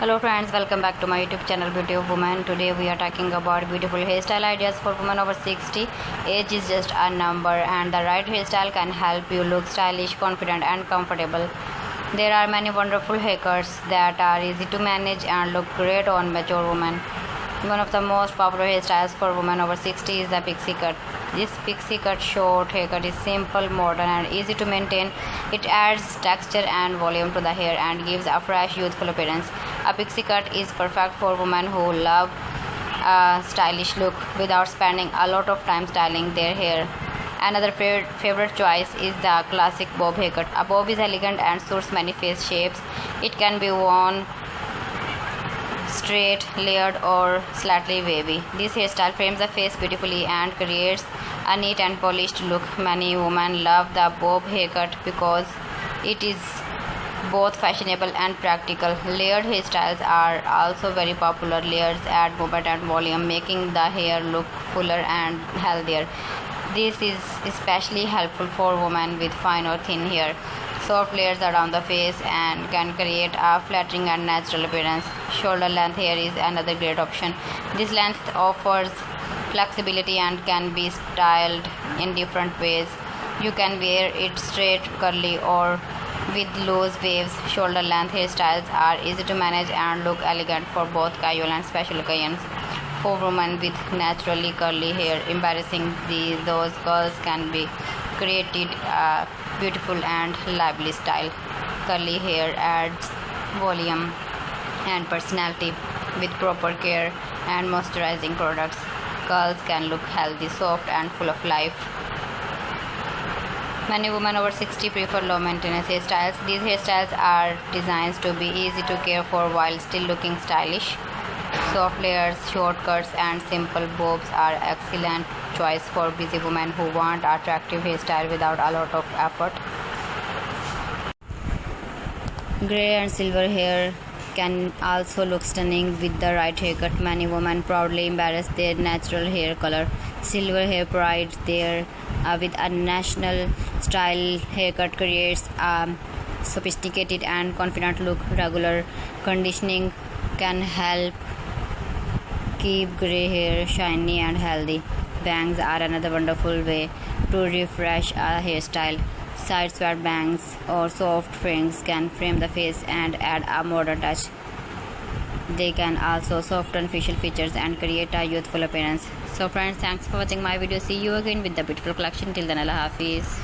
Hello friends, welcome back to my YouTube channel Beauty of Woman. Today we are talking about beautiful hairstyle ideas for women over 60. Age is just a number and the right hairstyle can help you look stylish, confident and comfortable. There are many wonderful haircuts that are easy to manage and look great on mature women. One of the most popular hairstyles for women over 60 is the pixie cut. This pixie cut short haircut is simple, modern and easy to maintain. It adds texture and volume to the hair and gives a fresh, youthful appearance. A pixie cut is perfect for women who love a stylish look without spending a lot of time styling their hair. Another favorite choice is the classic bob haircut. A bob is elegant and suits many face shapes. It can be worn straight, layered or slightly wavy. This hairstyle frames the face beautifully and creates a neat and polished look. Many women love the bob haircut because it is both fashionable and practical. Layered hairstyles are also very popular. Layers add movement and volume, making the hair look fuller and healthier. This is especially helpful for women with fine or thin hair. Soft layers around the face and can create a flattering and natural appearance. Shoulder length hair is another great option. This length offers flexibility and can be styled in different ways. You can wear it straight, curly or with loose waves. Shoulder length hairstyles are easy to manage and look elegant for both casual and special occasions. For women with naturally curly hair, embarrassing those curls can be created a beautiful and lively style. Curly hair adds volume and personality. With proper care and moisturizing products, curls can look healthy, soft and full of life. Many women over 60 prefer low maintenance hairstyles. These hairstyles are designed to be easy to care for while still looking stylish. Soft layers, short cuts and simple bobs are excellent choice for busy women who want attractive hairstyle without a lot of effort. Grey and silver hair can also look stunning with the right haircut. Many women proudly embrace their natural hair color. Silver hair pride there with a national style haircut creates a sophisticated and confident look. Regular conditioning can help keep grey hair shiny and healthy. Bangs are another wonderful way to refresh a hairstyle. Side swept bangs or soft frings can frame the face and add a modern touch. They can also soften facial features and create a youthful appearance. So friends, thanks for watching my video. See you again with the beautiful collection. Till then, Allah Hafiz.